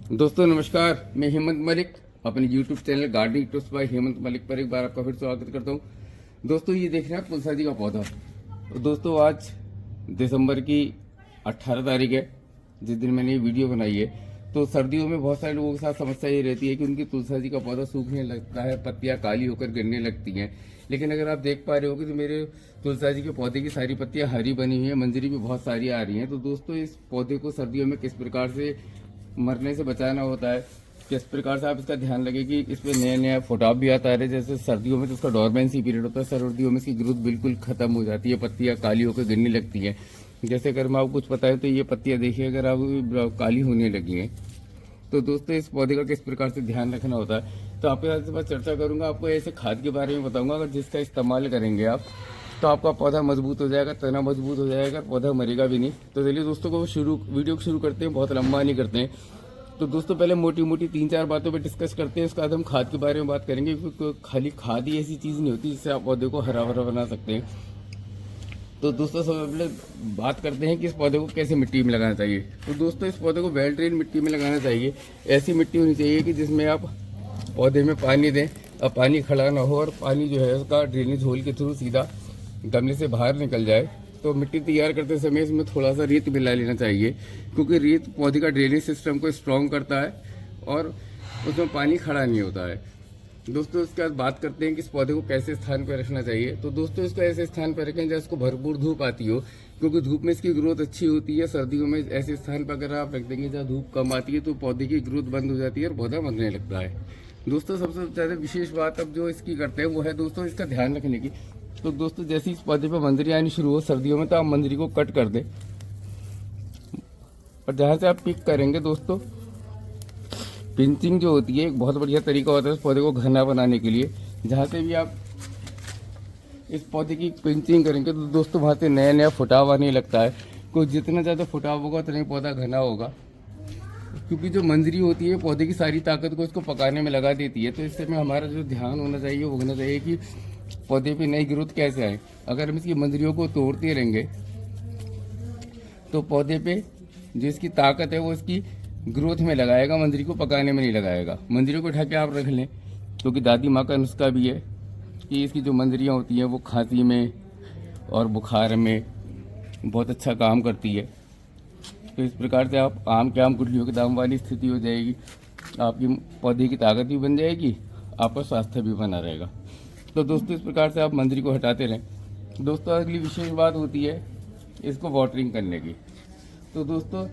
दोस्तों नमस्कार, मैं हेमंत मलिक अपने YouTube channel gardening tips by Hemant Malik पर एक बार आपका फिर स्वागत करता हूं। दोस्तों ये देख रहे हैं तुलसा जी का पौधा। तो दोस्तों आज दिसंबर की 18 तारीख है, जिस दिन मैंने ये वीडियो बनाई है। तो सर्दियों में बहुत सारे लोगों के साथ समस्या ये रहती है कि उनकी तुलसा जी का पौधा सूखने लगता है, पत्तियां काली होकर गिरने लगती हैं। लेकिन अगर आप देख पा रहे हो कि तो मेरे तुलसा जी के पौधे की सारी पत्तियां हरी बनी हुई है, मंजरी भी बहुत सारी आ रही हैं। तो दोस्तों इस पौधे को सर्दियों में किस प्रकार से मरने से बचाना होता है, किस प्रकार से आप इसका ध्यान रखें कि इस पे नया नया फुटाव भी आता है। जैसे सर्दियों में तो इसका डोरमेंसी पीरियड होता है, सर्दियों में इसकी ग्रोथ बिल्कुल खत्म हो जाती है, पत्तियां काली होकर गिरने लगती हैं। जैसे अगर मैं आपको कुछ बताएं तो ये पत्तियां देखिए, अगर आप काली होने लगी हैं। तो दोस्तों इस पौधे का किस प्रकार से ध्यान रखना होता है, तो आपके साथ मैं चर्चा करूंगा। आपको ऐसे खाद के बारे में बताऊंगा, अगर जिसका इस्तेमाल करेंगे आप तो आपका पौधा मजबूत हो जाएगा, तना मजबूत हो जाएगा, पौधा मरेगा भी नहीं। तो चलिए दोस्तों को वीडियो को शुरू करते हैं, बहुत लंबा नहीं करते हैं। तो दोस्तों पहले मोटी मोटी 3-4 बातों पे डिस्कस करते हैं, उसके बाद हम खाद के बारे में बात करेंगे। क्योंकि खाली खाद ही ऐसी चीज़ नहीं होती जिससे आप पौधे को हरा भरा बना सकते हैं। तो दोस्तों सबसे पहले बात करते हैं कि इस पौधे को कैसे मिट्टी में लगाना चाहिए। तो दोस्तों इस पौधे को वेल ड्रेन मिट्टी में लगाना चाहिए। ऐसी मिट्टी होनी चाहिए कि जिसमें आप पौधे में पानी दें और पानी खड़ा ना हो, और पानी जो है उसका ड्रेनेज होल के थ्रू सीधा गमले से बाहर निकल जाए। तो मिट्टी तैयार करते समय इसमें थोड़ा सा रेत मिला लेना चाहिए, क्योंकि रेत पौधे का ड्रेनेज सिस्टम को स्ट्रॉन्ग करता है और उसमें पानी खड़ा नहीं होता है। दोस्तों इसके बाद बात करते हैं कि इस पौधे को कैसे स्थान पर रखना चाहिए। तो दोस्तों इसको ऐसे स्थान पर रखें जहाँ इसको भरपूर धूप आती हो, क्योंकि धूप में इसकी ग्रोथ अच्छी होती है। सर्दियों में ऐसे स्थान पर अगर आप रख देंगे जहाँ धूप कम आती है तो पौधे की ग्रोथ बंद हो जाती है और पौधा मरने लगता है। दोस्तों सबसे ज़्यादा विशेष बात अब जो इसकी करते हैं वो है दोस्तों इसका ध्यान रखने की। तो दोस्तों जैसे इस पौधे पर मंजरी आनी शुरू हो सर्दियों में, तो आप मंजरी को कट कर दें, और जहाँ से आप पिक करेंगे दोस्तों, पिंचिंग जो होती है एक बहुत बढ़िया तरीका होता है इस पौधे को घना बनाने के लिए। जहाँ से भी आप इस पौधे की पिंचिंग करेंगे तो दोस्तों वहाँ से नया नया फुटाव आने लगता है। क्योंकि जितना ज़्यादा फुटाव होगा उतना ही पौधा घना होगा, क्योंकि जो मंजरी होती है पौधे की सारी ताकत को इसको पकाने में लगा देती है। तो इससे में हमारा जो ध्यान होना चाहिए वो होना चाहिए कि पौधे पे नई ग्रोथ कैसे आए। अगर हम इसकी मंजरियों को तोड़ते रहेंगे तो पौधे पे जो इसकी ताकत है वो इसकी ग्रोथ में लगाएगा, मंजरी को पकाने में नहीं लगाएगा। मंजरी को उठा के आप रख लें, क्योंकि दादी माँ का नुस्खा भी है कि इसकी जो मंजरियाँ होती हैं वो खांसी में और बुखार में बहुत अच्छा काम करती है। तो इस प्रकार से आप आम के आम गुठलियों के दाम वाली स्थिति हो जाएगी, आपकी पौधे की ताकत भी बन जाएगी, आपका स्वास्थ्य भी बना रहेगा। तो दोस्तों इस प्रकार से आप मंजरी को हटाते रहें। दोस्तों अगली विशेष बात होती है इसको वाटरिंग करने की। तो दोस्तों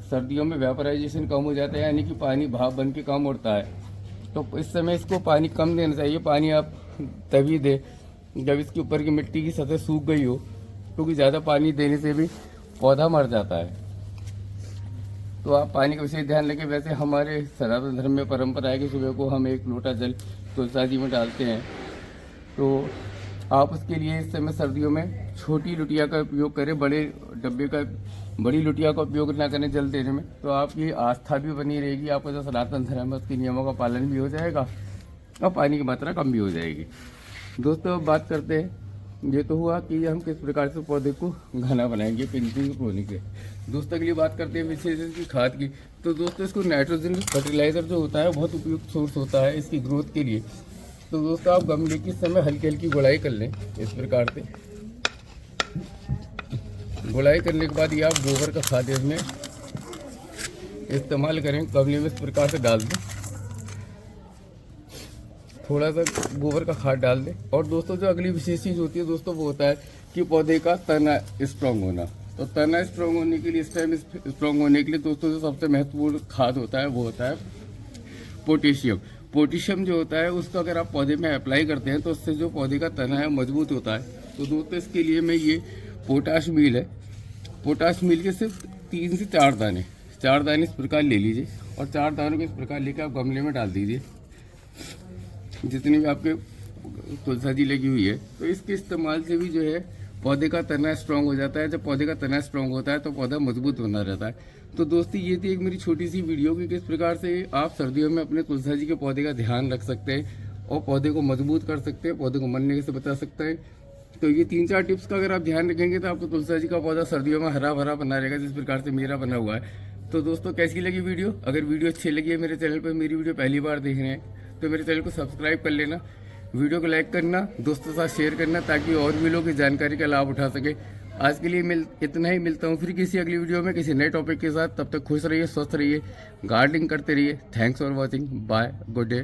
सर्दियों में वेपराइजेशन कम हो जाता है, यानी कि पानी भाप बन के कम उड़ता है। तो इस समय इसको पानी कम देना चाहिए। पानी आप तभी दे जब इसके ऊपर की मिट्टी की सतह सूख गई हो, क्योंकि ज़्यादा पानी देने से भी पौधा मर जाता है। तो आप पानी का विशेष ध्यान रखें। वैसे हमारे सनातन धर्म में परंपरा है कि सुबह को हम 1 लोटा जल तुलसा जी में डालते हैं। तो आप उसके लिए इस समय सर्दियों में छोटी लुटिया का उपयोग करें, बड़ी लुटिया का उपयोग ना करें जल देने में। तो आपकी आस्था भी बनी रहेगी, आपका जो सनातन धर्म है उसके नियमों का पालन भी हो जाएगा और पानी की मात्रा कम भी हो जाएगी। दोस्तों अब बात करते हैं, ये तो हुआ कि हम किस प्रकार से पौधे को घना बनाएंगे पिंचिंग होने के। दोस्तों अगली बात करते हैं विशेष इसकी खाद की। तो दोस्तों इसको नाइट्रोजन फर्टिलाइजर जो होता है बहुत उपयुक्त सोर्स होता है इसकी ग्रोथ के लिए। तो दोस्तों आप गमले की समय हल्की हल्की गुड़ाई कर लें। इस प्रकार से गुड़ाई करने के बाद ये आप गोबर का खाद इसमें इस्तेमाल करें, गमले में इस प्रकार से डाल दें, थोड़ा सा गोबर का खाद डाल दें। और दोस्तों जो अगली विशेष चीज़ होती है दोस्तों वो होता है कि पौधे का तना स्ट्रॉन्ग होना। तो तना स्ट्रॉन्ग होने के लिए, इस टाइम स्ट्रॉन्ग होने के लिए दोस्तों जो सबसे महत्वपूर्ण खाद होता है वो होता है पोटेशियम। पोटेशियम जो होता है उसको अगर आप पौधे में अप्लाई करते हैं तो उससे जो पौधे का तना है मजबूत होता है। तो दोस्तों इसके लिए मैं ये पोटाश मील है, पोटाश मील के सिर्फ 3 से 4 दाने, 4 दाने इस प्रकार ले लीजिए और 4 दानों को इस प्रकार लेकर आप गमले में डाल दीजिए, जितनी भी आपके तुलसा जी लगी हुई है। तो इसके इस्तेमाल से भी जो है पौधे का तना स्ट्रांग हो जाता है। जब पौधे का तना स्ट्रांग होता है तो पौधा मजबूत बना रहता है। तो दोस्तों ये थी एक मेरी छोटी सी वीडियो कि किस प्रकार से आप सर्दियों में अपने तुलसा जी के पौधे का ध्यान रख सकते हैं और पौधे को मजबूत कर सकते हैं, पौधे को मरने से बचा सकते हैं। तो ये 3-4 टिप्स का अगर आप ध्यान रखेंगे तो आपको तुलसा जी का पौधा सर्दियों में हरा भरा बना रहेगा, जिस प्रकार से मेरा बना हुआ है। तो दोस्तों कैसी लगी वीडियो? अगर वीडियो अच्छी लगी है, मेरे चैनल पर मेरी वीडियो पहली बार देख रहे हैं तो मेरे चैनल को सब्सक्राइब कर लेना, वीडियो को लाइक करना, दोस्तों के साथ शेयर करना ताकि और भी लोग इस जानकारी का लाभ उठा सके। आज के लिए इतना ही, मिलता हूँ फिर किसी अगली वीडियो में किसी नए टॉपिक के साथ। तब तक खुश रहिए, स्वस्थ रहिए, गार्डनिंग करते रहिए। Thanks for watching, bye, good day.